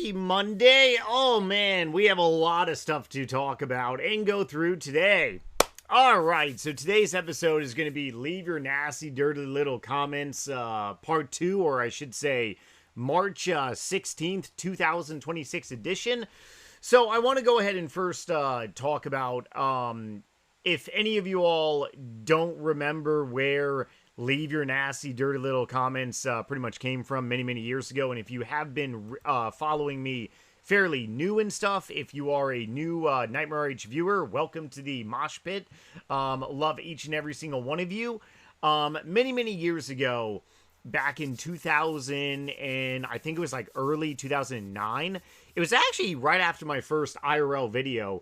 Happy Monday. Oh man, we have a lot of stuff to talk about and go through today. All right, so today's episode is going to be Leave Your Nasty Dirty Little Comments, part 2, or I should say March 16th, 2026 edition. So I want to go ahead and first talk about if any of you all don't remember where Leave Your Nasty Dirty Little Comments pretty much came from many years ago. And if you have been following me fairly new and stuff, if you are a new Nightmare RH viewer, welcome to the Mosh Pit. Love each and every single one of you. Many years ago, back in 2000, and I think it was like early 2009, it was actually right after my first IRL video.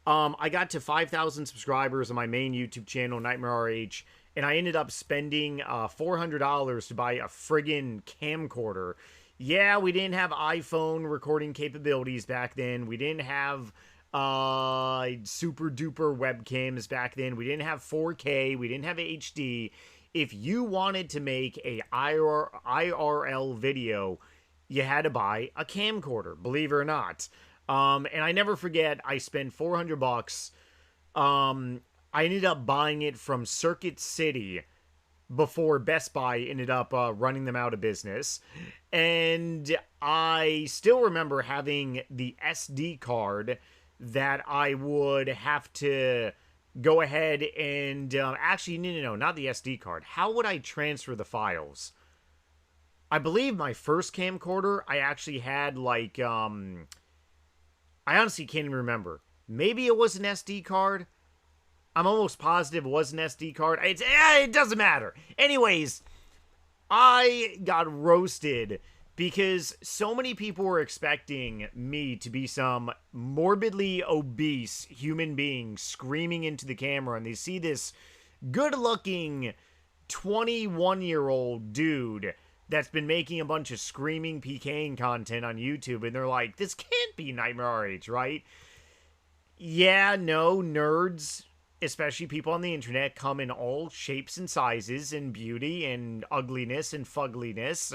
I got to 5,000 subscribers on my main YouTube channel, Nightmare RH, and I ended up spending $400 to buy a friggin' camcorder. Yeah, we didn't have iPhone recording capabilities back then. We didn't have super duper webcams back then. We didn't have 4K. We didn't have HD. If you wanted to make a IRL video, you had to buy a camcorder, believe it or not. And I never forget, I spent $400. I ended up buying it from Circuit City before Best Buy ended up running them out of business. And I still remember having the SD card that I would have to go ahead and actually, no, not the SD card. How would I transfer the files? I believe my first camcorder, I actually had like, I honestly can't even remember. Maybe it was an SD card. I'm almost positive it was an SD card. It doesn't matter. Anyways, I got roasted because so many people were expecting me to be some morbidly obese human being screaming into the camera, and they see this good-looking 21-year-old dude that's been making a bunch of screaming PKing content on YouTube, and they're like, this can't be Nightmare RH, right? Yeah, no, nerds, especially people on the internet, come in all shapes and sizes and beauty and ugliness and fugliness.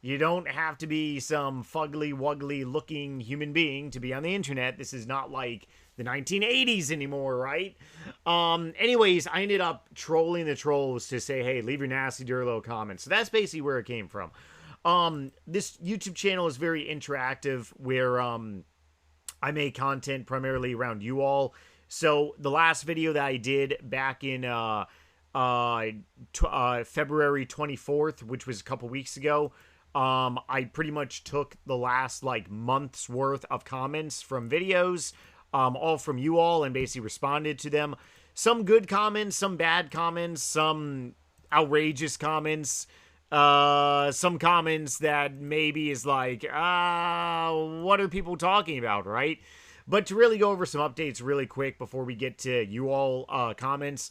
You don't have to be some fugly-wuggly looking human being to be on the internet. This is not like the 1980s anymore, right? Anyways, I ended up trolling the trolls to say, hey, leave your nasty, dirty little comments. So that's basically where it came from. This YouTube channel is very interactive, where I make content primarily around you all. So the last video that I did back in February 24th, which was a couple weeks ago, I pretty much took the last like month's worth of comments from videos, all from you all, and basically responded to them. Some good comments, some bad comments, some outrageous comments, some comments that maybe is like, what are people talking about, right? But to really go over some updates really quick before we get to you all comments,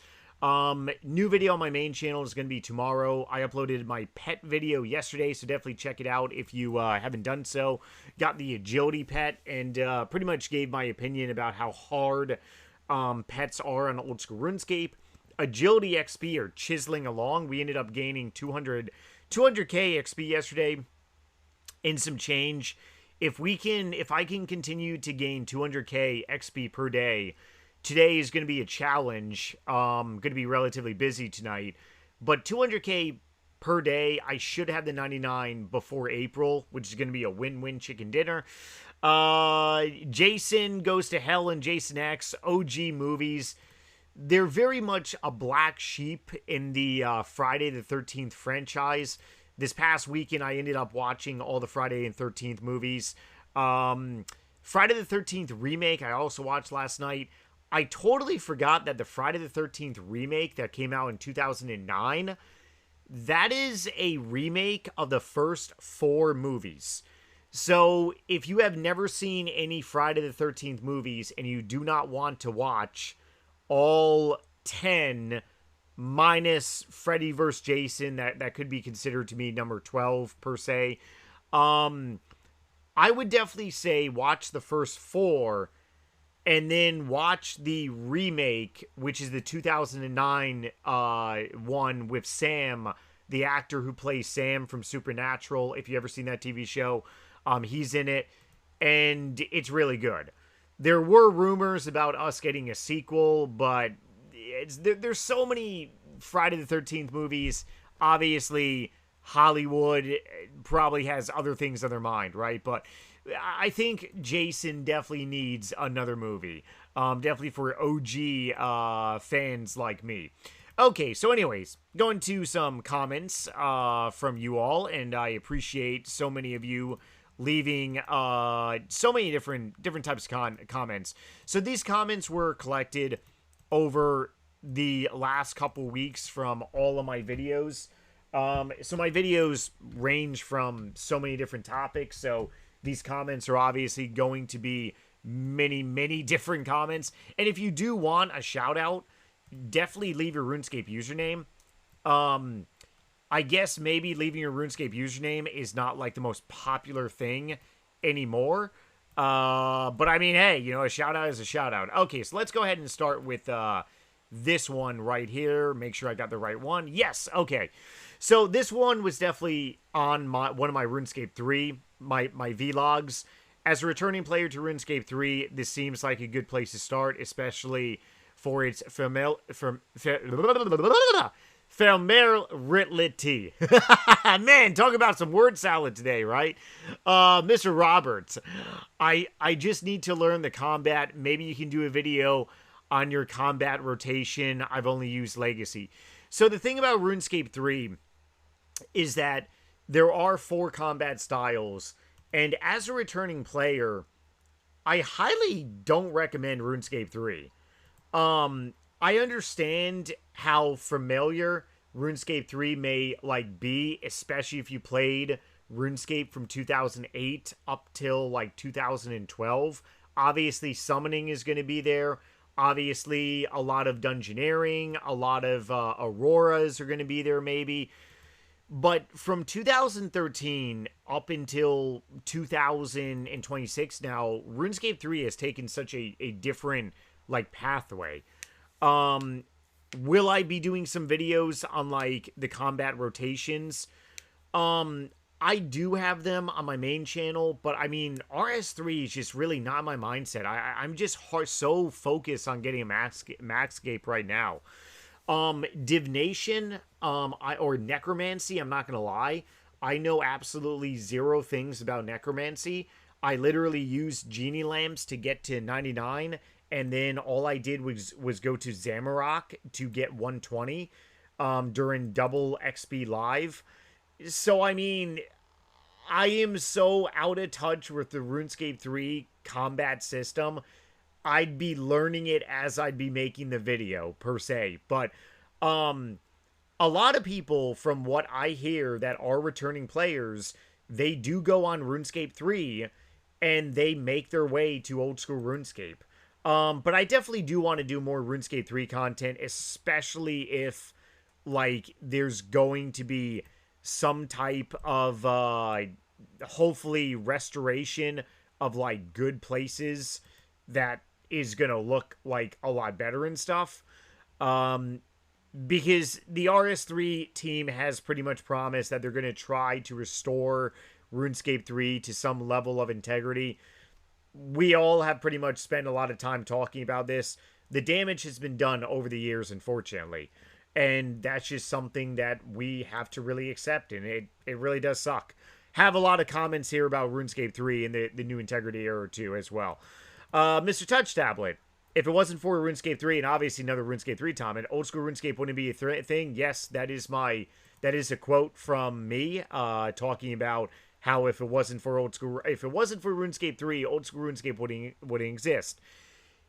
new video on my main channel is going to be tomorrow. I uploaded my pet video yesterday, so definitely check it out if you haven't done so. Got the agility pet, and pretty much gave my opinion about how hard pets are on old school RuneScape. Agility XP are chiseling along. We ended up gaining 200k XP yesterday and some change. If I can continue to gain 200k XP per day, today is going to be a challenge. Going to be relatively busy tonight, but 200k per day, I should have the 99 before April, which is going to be a win-win chicken dinner. Jason Goes to Hell and Jason X, OG movies. They're very much a black sheep in the Friday the 13th franchise. This past weekend, I ended up watching all the Friday and 13th movies. Friday the 13th remake, I also watched last night. I totally forgot that the Friday the 13th remake that came out in 2009, that is a remake of the first 4 movies. So if you have never seen any Friday the 13th movies and you do not want to watch all 10 minus Freddy vs. Jason, that could be considered to me number 12 per se, I would definitely say watch the first 4 and then watch the remake, which is the 2009 one with Sam, the actor who plays Sam from Supernatural. If you ever seen that TV show, he's in it. and it's really good. There were rumors about us getting a sequel, but there's so many Friday the 13th movies. Obviously, Hollywood probably has other things on their mind, right? But I think Jason definitely needs another movie. Definitely for OG fans like me. Okay, so anyways, going to some comments from you all, and I appreciate so many of you leaving so many different types of comments. So these comments were collected over the last couple weeks from all of my videos. So my videos range from so many different topics, so these comments are obviously going to be many different comments. And if you do want a shout out, definitely leave your RuneScape username. I guess maybe leaving your RuneScape username is not like the most popular thing anymore. But I mean, hey, a shout out is a shout out. Okay, so let's go ahead and start with this one right here. Make sure I got the right one. Yes, okay. So this one was definitely on one of my RuneScape 3, my vlogs. As a returning player to RuneScape 3, this seems like a good place to start, especially for its familiarity. Man, talk about some word salad today, right? Mr. Roberts, I just need to learn the combat. Maybe you can do a video on your combat rotation. I've only used Legacy. So the thing about RuneScape 3 is that there are 4 combat styles, and as a returning player, I highly don't recommend RuneScape 3. I understand how familiar RuneScape 3 may be, especially if you played RuneScape from 2008 up till 2012. Obviously, summoning is going to be there. Obviously, a lot of dungeoneering, a lot of auroras are going to be there maybe. But from 2013 up until 2026 now, RuneScape 3 has taken such a different pathway. Will I be doing some videos on the combat rotations? I do have them on my main channel, but I mean, RS3 is just really not my mindset. I'm just so focused on getting a Maxscape right now. Divination, or necromancy, I'm not gonna lie, I know absolutely zero things about necromancy. I literally used genie lamps to get to 99, and then all I did was go to Zamorak to get 120 during double XP live. So I mean, I am so out of touch with the RuneScape 3 combat system. I'd be learning it as I'd be making the video, per se. But a lot of people, from what I hear that are returning players, they do go on RuneScape 3 and they make their way to old school RuneScape. But I definitely do want to do more RuneScape 3 content, especially if there's going to be some type of hopefully restoration of good places that is gonna look a lot better and stuff. Because the RS3 team has pretty much promised that they're gonna try to restore RuneScape 3 to some level of integrity. We all have pretty much spent a lot of time talking about this. The damage has been done over the years, unfortunately. And that's just something that we have to really accept, and it really does suck. Have a lot of comments here about RuneScape 3 and the new integrity error too as well. Mr. Touch Tablet, if it wasn't for RuneScape 3 and obviously another RuneScape 3 comment, old school RuneScape wouldn't be a thing. Yes, that is a quote from me talking about how if it wasn't for RuneScape 3, old school RuneScape wouldn't exist.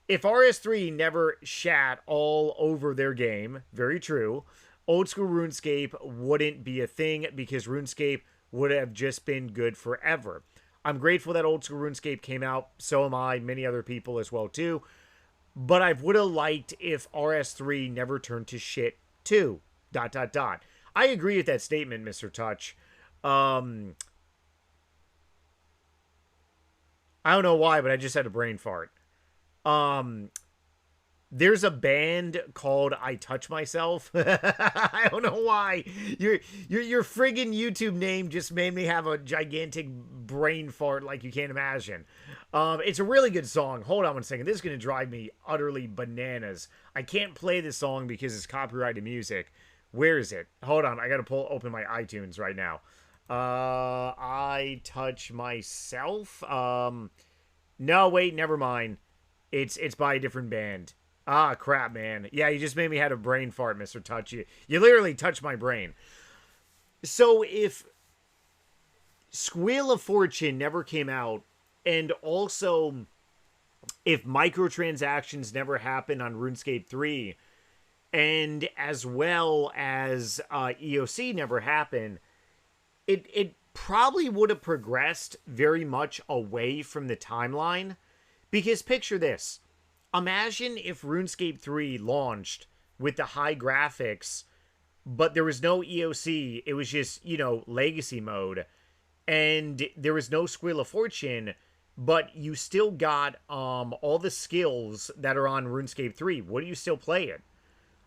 If RS3 never shat all over their game, very true, old school RuneScape wouldn't be a thing because RuneScape would have just been good forever. I'm grateful that old school RuneScape came out, so am I, many other people as well too. But I would have liked if RS3 never turned to shit too. ... I agree with that statement, Mr. Touch. I don't know why, but I just had a brain fart. There's a band called I Touch Myself. I don't know why. Your friggin' YouTube name just made me have a gigantic brain fart like you can't imagine. It's a really good song. Hold on one second. This is going to drive me utterly bananas. I can't play this song because it's copyrighted music. Where is it? Hold on. I got to open my iTunes right now. I Touch Myself. No, wait, never mind. It's by a different band. Ah, crap, man. Yeah, you just made me have a brain fart, Mr. Touch. You literally touched my brain. So if Squeal of Fortune never came out, and also if microtransactions never happened on RuneScape 3, and as well as EOC never happened, it probably would have progressed very much away from the timeline. Because picture this. Imagine if RuneScape 3 launched with the high graphics, but there was no EOC. It was just, legacy mode. And there was no Squeal of Fortune, but you still got all the skills that are on RuneScape 3. Would you still play it?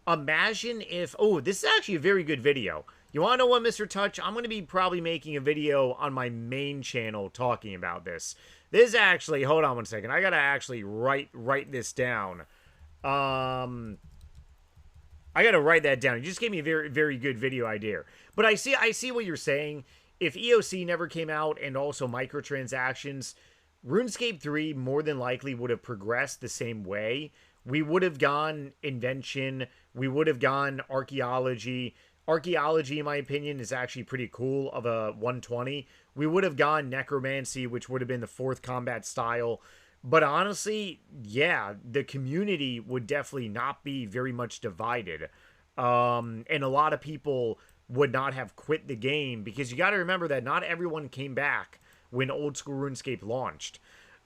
Imagine if... Oh, this is actually a very good video. You want to know what, Mr. Touch? I'm going to be probably making a video on my main channel talking about this. This actually... Hold on one second. I got to actually write this down. I got to write that down. You just gave me a very, very good video idea. But I see what you're saying. If EOC never came out and also microtransactions, RuneScape 3 more than likely would have progressed the same way. We would have gone invention. We would have gone archaeology. Archaeology, in my opinion, is actually pretty cool of a 120. We would have gone necromancy, which would have been the 4th combat style. But honestly, yeah, the community would definitely not be very much divided. And a lot of people would not have quit the game, because you got to remember that not everyone came back when Old School RuneScape launched.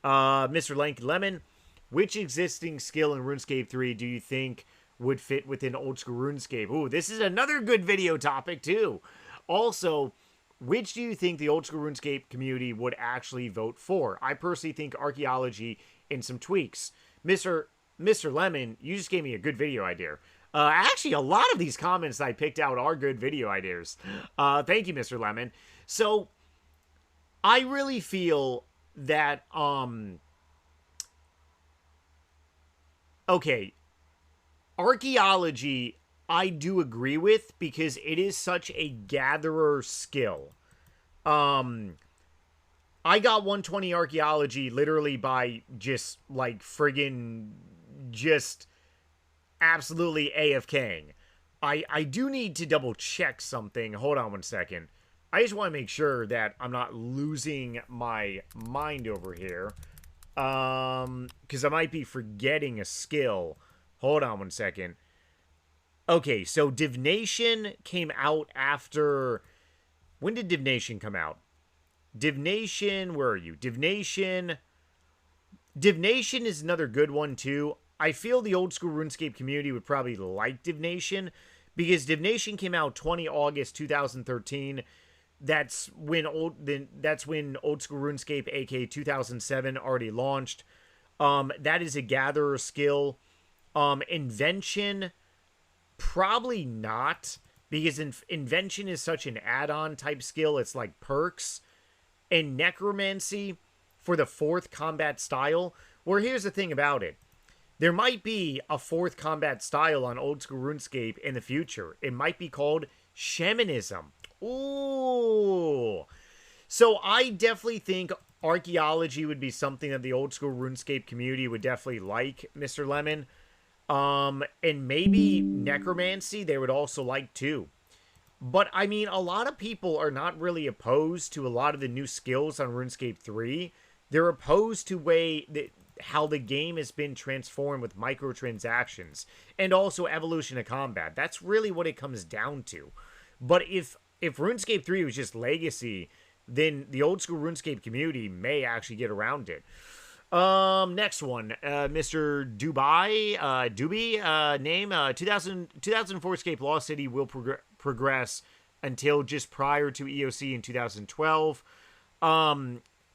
Mr. Lanky Lemon, which existing skill in RuneScape 3 do you think would fit within Old School RuneScape? Ooh, this is another good video topic too. Also, which do you think the Old School RuneScape community would actually vote for? I personally think archaeology and some tweaks. Mr. Lemon, you just gave me a good video idea. Actually, a lot of these comments I picked out are good video ideas. Thank you, Mr. Lemon. So, I really feel that, okay, archaeology, I do agree with, because it is such a gatherer skill. I got 120 archaeology literally by just, like, friggin' just absolutely AFKing. I do need to double check something. Hold on one second. I just want to make sure that I'm not losing my mind over here. Because I might be forgetting a skill. Hold on one second. Okay, so Divination came out after... When did Divination come out? Divination, where are you? Divination is another good one too. I feel the Old School RuneScape community would probably like Divination, because Divination came out 20 August 2013. That's when Old School RuneScape, aka 2007, already launched. That is a gatherer skill. Invention, probably not, because Invention is such an add-on type skill. It's like perks. And Necromancy for the 4th combat style, where here's the thing about it. There might be a 4th combat style on Old School RuneScape in the future. It might be called Shamanism. Ooh. So I definitely think archaeology would be something that the Old School RuneScape community would definitely like, Mr. Lemon. And maybe necromancy they would also like too. But I mean, a lot of people are not really opposed to a lot of the new skills on RuneScape 3. They're opposed to how the game has been transformed with microtransactions and also evolution of combat. That's really what it comes down to. But if RuneScape 3 was just legacy, then the Old School RuneScape community may actually get around it. Next one, Mr. Doobie, name, 2004 Escape Lost City will progress until just prior to EOC in 2012.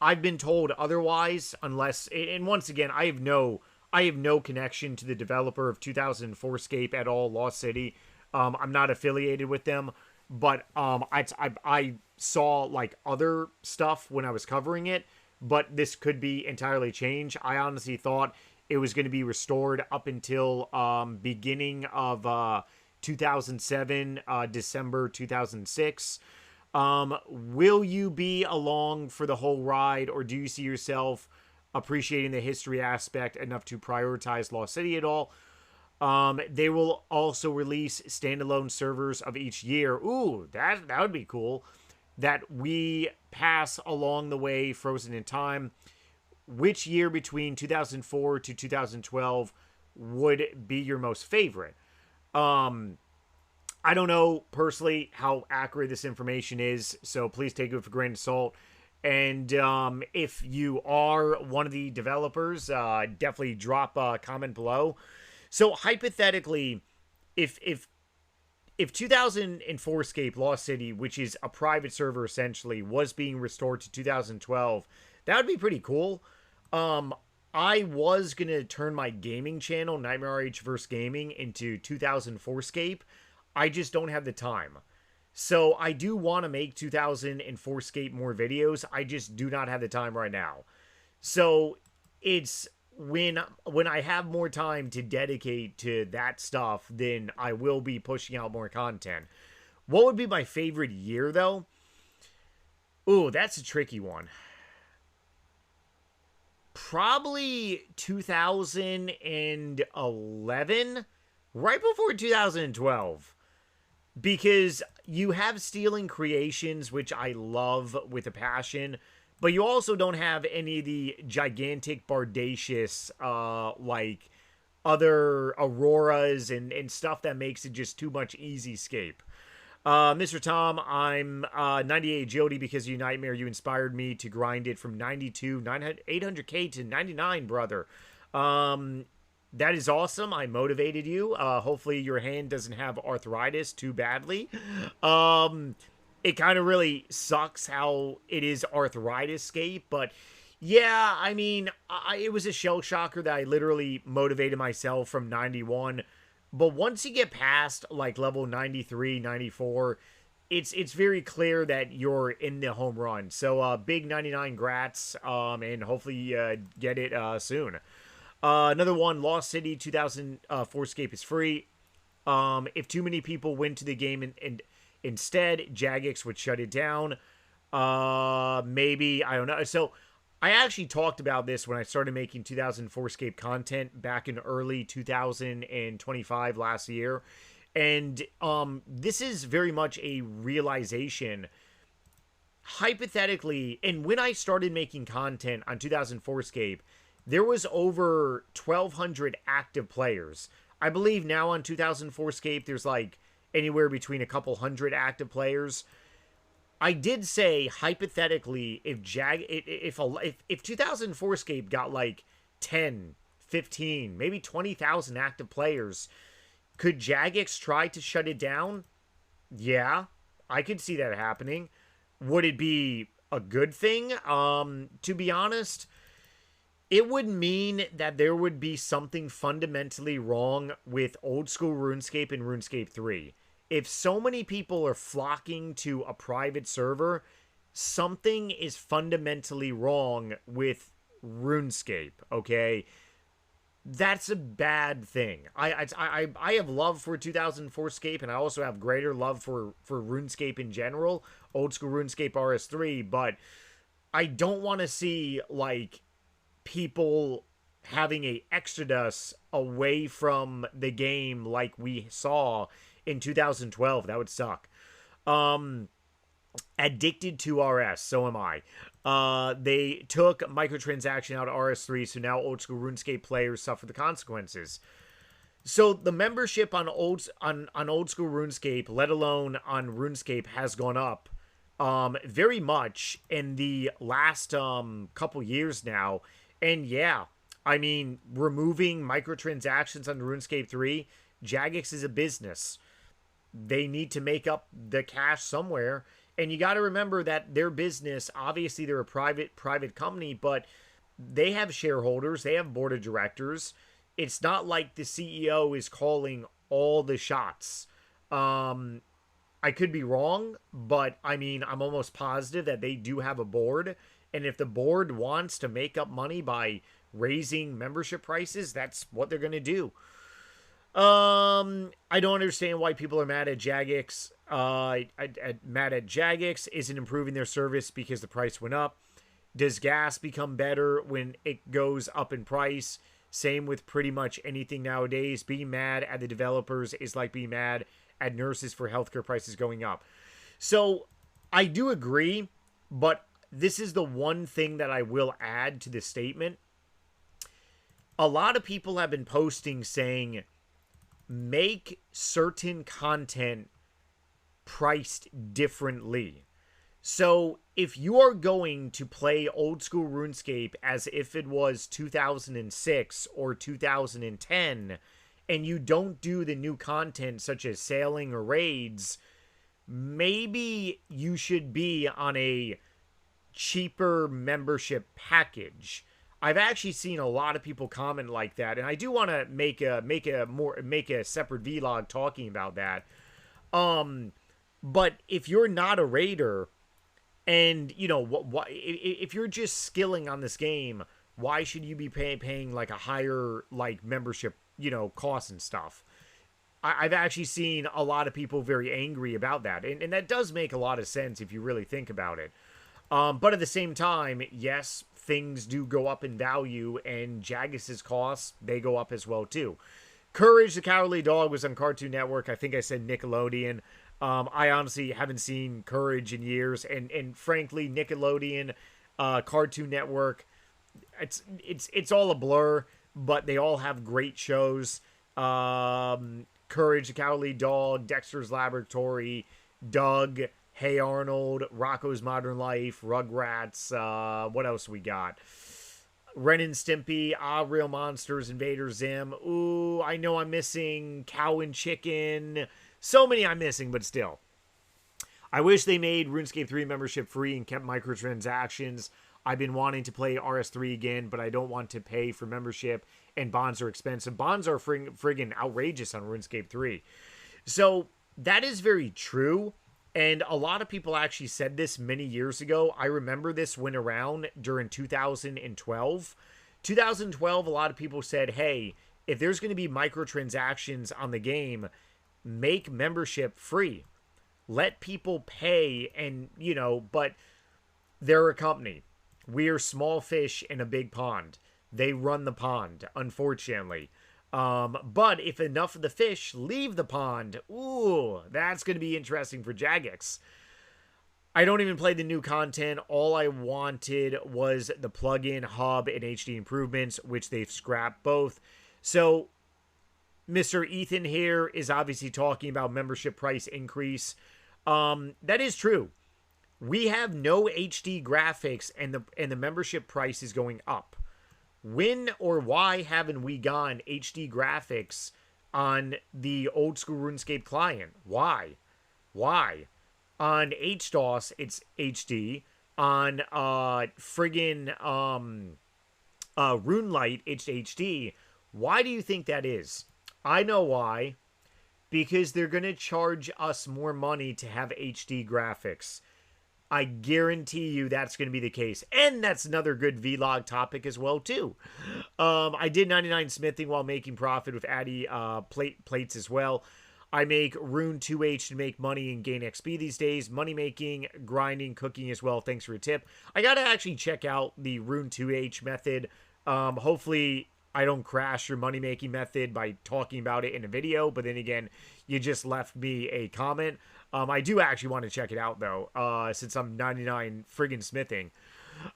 I've been told otherwise, unless, and once again, I have no I have no connection to the developer of 2004scape at all, Lost City. I'm not affiliated with them, but I saw like other stuff when I was covering it, but this could be entirely changed. I honestly thought it was going to be restored up until beginning of 2007, December 2006. Will you be along for the whole ride, or do you see yourself appreciating the history aspect enough to prioritize Lost City at all? They will also release standalone servers of each year. Ooh, that would be cool. That we pass along the way, frozen in time. Which year between 2004 to 2012 would be your most favorite? I don't know personally how accurate this information is, so please take it with a grain of salt. And if you are one of the developers, definitely drop a comment below. So hypothetically, if 2004scape Lost City, which is a private server essentially, was being restored to 2012, that would be pretty cool. I was gonna turn my gaming channel, Nightmare RH vs. Gaming, into 2004scape. I just don't have the time. So I do want to make 2004scape more videos. I just do not have the time right now. So it's when I have more time to dedicate to that stuff, then I will be pushing out more content. What would be my favorite year though? Ooh, that's a tricky one. Probably 2011, right before 2012. Because you have Stealing Creations, which I love with a passion, but you also don't have any of the gigantic, bardacious, like, other Auroras and stuff that makes it just too much easy scape. Mr. Tom, I'm 98 Agility because of you, Nightmare. You inspired me to grind it from 92, 800k to 99, brother. That is awesome. I motivated you. Hopefully your hand doesn't have arthritis too badly. It kind of really sucks how it is arthritis-scape, but yeah, I mean, it was a shell shocker that I literally motivated myself from 91. But once you get past like level 93, 94, it's very clear that you're in the home run. So big 99 grats, and hopefully get it soon. Another one, Lost City 2004scape is free. If too many people went to the game and instead, Jagex would shut it down. Maybe, I don't know. So I actually talked about this when I started making 2004scape content back in early 2025 last year. And this is very much a realization. Hypothetically, and when I started making content on 2004scape, there was over 1,200 active players. I believe now on 2004scape, there's like anywhere between a couple hundred active players. I did say hypothetically, if 2004scape got like 10, 15, maybe 20,000 active players, could Jagex try to shut it down? Yeah, I could see that happening. Would it be a good thing? To be honest, it would mean that there would be something fundamentally wrong with old school RuneScape and RuneScape 3. If so many people are flocking to a private server, something is fundamentally wrong with RuneScape, okay? That's a bad thing. I have love for 2004scape, and I also have greater love for RuneScape in general, old school RuneScape RS3, but I don't want to see, like, people having a exodus away from the game like we saw in 2012. That would suck. Addicted to RS, so am I. They took microtransaction out of RS3, so now old school RuneScape players suffer the consequences. So the membership on old school RuneScape, let alone on RuneScape, has gone up very much in the last couple years now. And yeah, I mean, removing microtransactions on RuneScape 3, Jagex is a business. They need to make up the cash somewhere. And you got to remember that their business, obviously they're a private company, but they have shareholders, they have board of directors. It's not like the CEO is calling all the shots. I could be wrong, but I mean, I'm almost positive that they do have a board. And if the board wants to make up money by raising membership prices, that's what they're going to do. I don't understand why people are mad at Jagex. Mad at Jagex isn't improving their service because the price went up. Does gas become better when it goes up in price? Same with pretty much anything nowadays. Being mad at the developers is like being mad at nurses for healthcare prices going up. So I do agree, but this is the one thing that I will add to this statement. A lot of people have been posting saying, make certain content priced differently. So if you are going to play old school RuneScape as if it was 2006 or 2010, and you don't do the new content such as sailing or raids, maybe you should be on a cheaper membership package. I've actually seen a lot of people comment like that, and I do want to make a separate vlog talking about that. But if you're not a raider, and you know what, if you're just skilling on this game, why should you be paying like a higher like membership, you know, costs and stuff? I've actually seen a lot of people very angry about that, and that does make a lot of sense if you really think about it. But at the same time, yes, things do go up in value, and Jagex' costs, they go up as well too. Courage the Cowardly Dog was on Cartoon Network. I think I said Nickelodeon. I honestly haven't seen Courage in years, and frankly, Nickelodeon, Cartoon Network, it's all a blur, but they all have great shows. Courage the Cowardly Dog, Dexter's Laboratory, Doug, Hey Arnold, Rocko's Modern Life, Rugrats, what else we got? Ren and Stimpy, Real Monsters, Invader Zim. Ooh, I know I'm missing Cow and Chicken. So many I'm missing, but still. I wish they made RuneScape 3 membership free and kept microtransactions. I've been wanting to play RS3 again, but I don't want to pay for membership, and bonds are expensive. Bonds are friggin' outrageous on RuneScape 3. So that is very true. And a lot of people actually said this many years ago. I remember this went around during 2012. 2012, a lot of people said, hey, if there's going to be microtransactions on the game, make membership free. Let people pay, and, you know, but they're a company. We're small fish in a big pond. They run the pond, unfortunately. But if enough of the fish leave the pond, ooh, that's going to be interesting for Jagex. I don't even play the new content. All I wanted was the plugin, hub, and HD improvements, which they've scrapped both. So Mr. Ethan here is obviously talking about membership price increase. That is true. We have no HD graphics, and the membership price is going up. When or why haven't we gotten HD graphics on the old school RuneScape client? Why? On HDOS, it's HD. On RuneLite, it's HD. Why do you think that is? I know why. Because they're going to charge us more money to have HD graphics. I guarantee you that's going to be the case. And that's another good vlog topic as well, too. I did 99 smithing while making profit with Addy plates as well. I make Rune 2H to make money and gain XP these days. Money making, grinding, cooking as well. Thanks for your tip. I got to actually check out the Rune 2H method. Hopefully I don't crash your money making method by talking about it in a video. But then again, you just left me a comment. I do actually want to check it out, though, since I'm 99 friggin' smithing.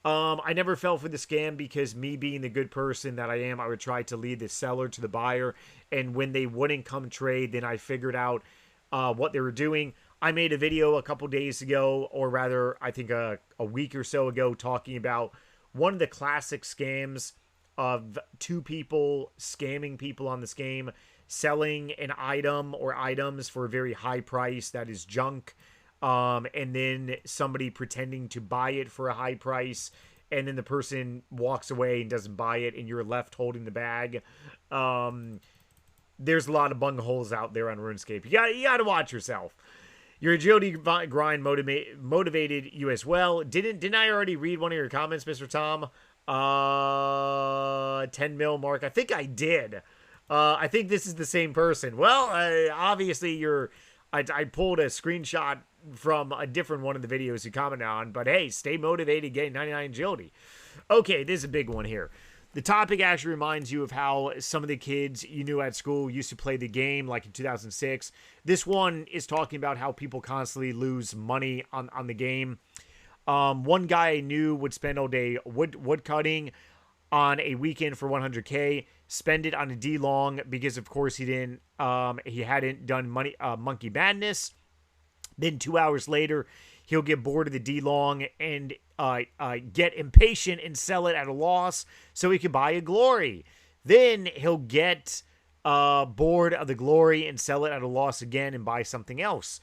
I never fell for the scam because me being the good person that I am, I would try to lead the seller to the buyer. And when they wouldn't come trade, then I figured out what they were doing. I made a video a couple days ago, or rather, I think a week or so ago, talking about one of the classic scams of two people scamming people on this game, selling an item or items for a very high price that is junk, and then somebody pretending to buy it for a high price, and then the person walks away and doesn't buy it, and you're left holding the bag. There's a lot of bung holes out there on RuneScape. You got to watch yourself. Your agility grind motivated you as well. Didn't I already read one of your comments, Mr. Tom? 10 mil mark. I think I did. I think this is the same person. Well, obviously I pulled a screenshot from a different one of the videos you commented on, but hey, stay motivated, getting 99 agility. Okay, this is a big one here. The topic actually reminds you of how some of the kids you knew at school used to play the game, like in 2006. This one is talking about how people constantly lose money on the game. One guy I knew would spend all day wood cutting on a weekend for 100K, spend it on a D-Long because, of course, he hadn't done Monkey Madness. Then 2 hours later, he'll get bored of the D-Long and get impatient and sell it at a loss so he can buy a glory. Then he'll get bored of the glory and sell it at a loss again and buy something else.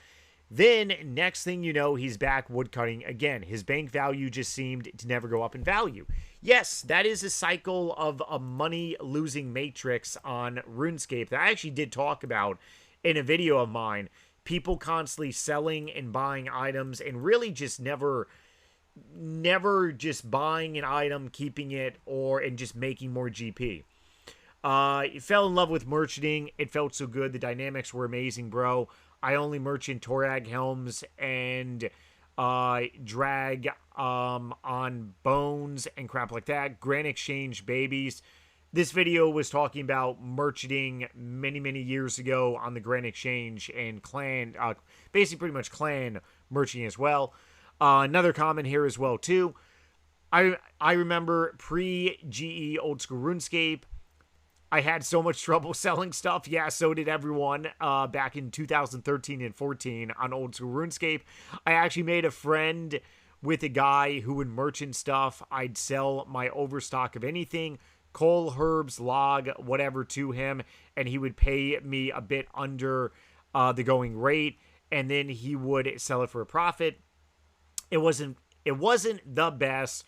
Then, next thing you know, he's back woodcutting again. His bank value just seemed to never go up in value. Yes, that is a cycle of a money-losing matrix on RuneScape that I actually did talk about in a video of mine. People constantly selling and buying items and really just never just buying an item, keeping it, and just making more GP. Fell in love with merchanting. It felt so good. The dynamics were amazing, bro. I only merchant Torag helms and drag on bones and crap like that. Grand Exchange babies. This video was talking about merchanting many years ago on the Grand Exchange and clan, basically pretty much clan merchanting as well. Another comment here as well too. I remember pre-GE old school RuneScape. I had so much trouble selling stuff. Yeah, so did everyone back in 2013 and 14 on old school RuneScape. I actually made a friend with a guy who would merchant stuff. I'd sell my overstock of anything, coal, herbs, log, whatever to him, and he would pay me a bit under the going rate, and then he would sell it for a profit. It wasn't the best.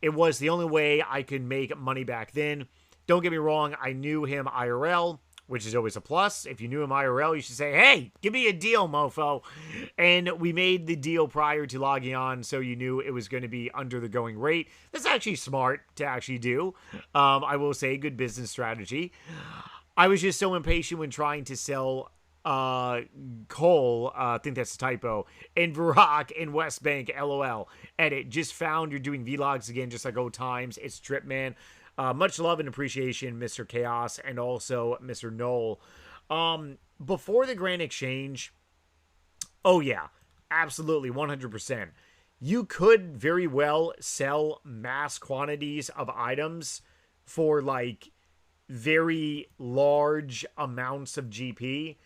It was the only way I could make money back then. Don't get me wrong, I knew him IRL, which is always a plus. If you knew him IRL, you should say, hey, give me a deal, mofo. And we made the deal prior to logging on, so you knew it was going to be under the going rate. That's actually smart to actually do. I will say, good business strategy. I was just so impatient when trying to sell Cole, I think that's a typo, and Varrock in West Bank, LOL. Edit, just found you're doing vlogs again, just like old times. It's Trip, man. Much love and appreciation, Mr. Chaos, and also Mr. Knoll. Before the Grand Exchange, oh yeah, absolutely, 100%. You could very well sell mass quantities of items for, like, very large amounts of GP.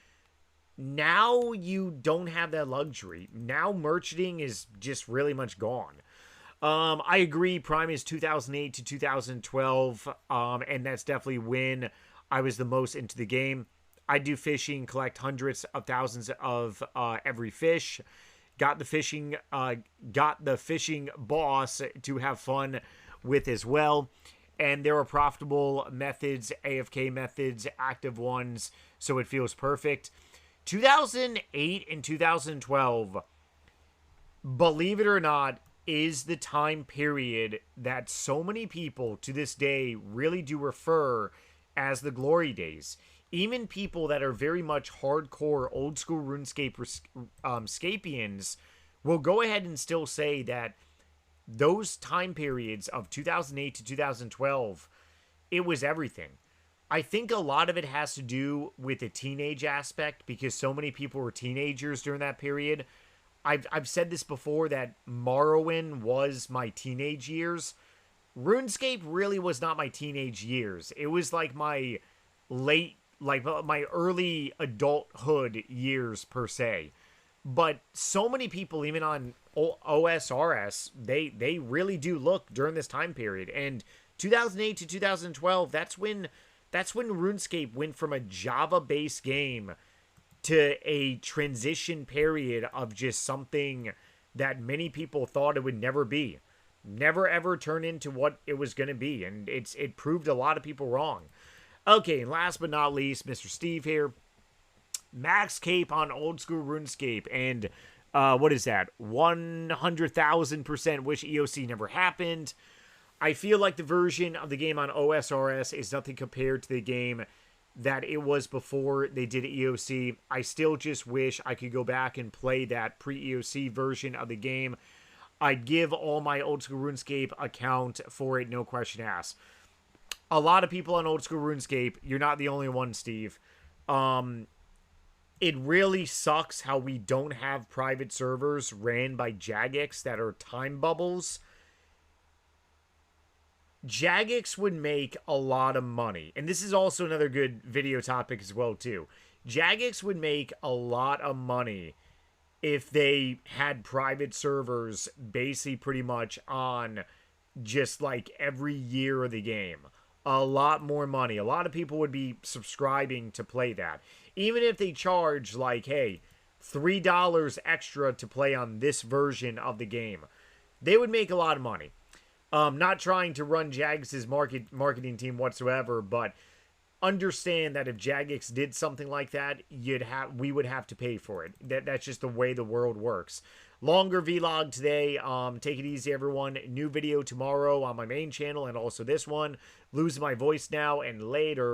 Now you don't have that luxury. Now merchanting is just really much gone. I agree, Prime is 2008 to 2012, and that's definitely when I was the most into the game. I do fishing, collect hundreds of thousands of every fish. Got the fishing boss to have fun with as well. And there are profitable methods, AFK methods, active ones, so it feels perfect. 2008 and 2012, believe it or not, is the time period that so many people to this day really do refer as the glory days. Even people that are very much hardcore old school RuneScape Scapians will go ahead and still say that those time periods of 2008 to 2012, it was everything. I think a lot of it has to do with the teenage aspect because so many people were teenagers during that period. I've said this before that Morrowind was my teenage years. RuneScape really was not my teenage years. It was like my my early adulthood years per se. But so many people, even on OSRS, they really do look during this time period. And 2008 to 2012, that's when RuneScape went from a Java-based game to a transition period of just something that many people thought it would never be. never ever turned into what it was going to be, and it proved a lot of people wrong. Okay, and last but not least, Mr. Steve here. Max Cape on old school RuneScape, and what is that? 100,000% wish EOC never happened. I feel like the version of the game on OSRS is nothing compared to the game that it was before they did EOC. I still just wish I could go back and play that pre-EOC version of the game. I'd give all my old school RuneScape account for it, no question asked. A lot of people on old school RuneScape, you're not the only one, Steve. It really sucks how we don't have private servers ran by Jagex that are time bubbles. Jagex would make a lot of money. And this is also another good video topic as well, too. Jagex would make a lot of money if they had private servers basically pretty much on just like every year of the game. A lot more money. A lot of people would be subscribing to play that. Even if they charge like, hey, $3 extra to play on this version of the game, they would make a lot of money. Not trying to run Jagex's marketing team whatsoever, but understand that if Jagex did something like that, we would have to pay for it. That's just the way the world works. Longer vlog today. Take it easy, everyone. New video tomorrow on my main channel and also this one. Losing my voice now, and later.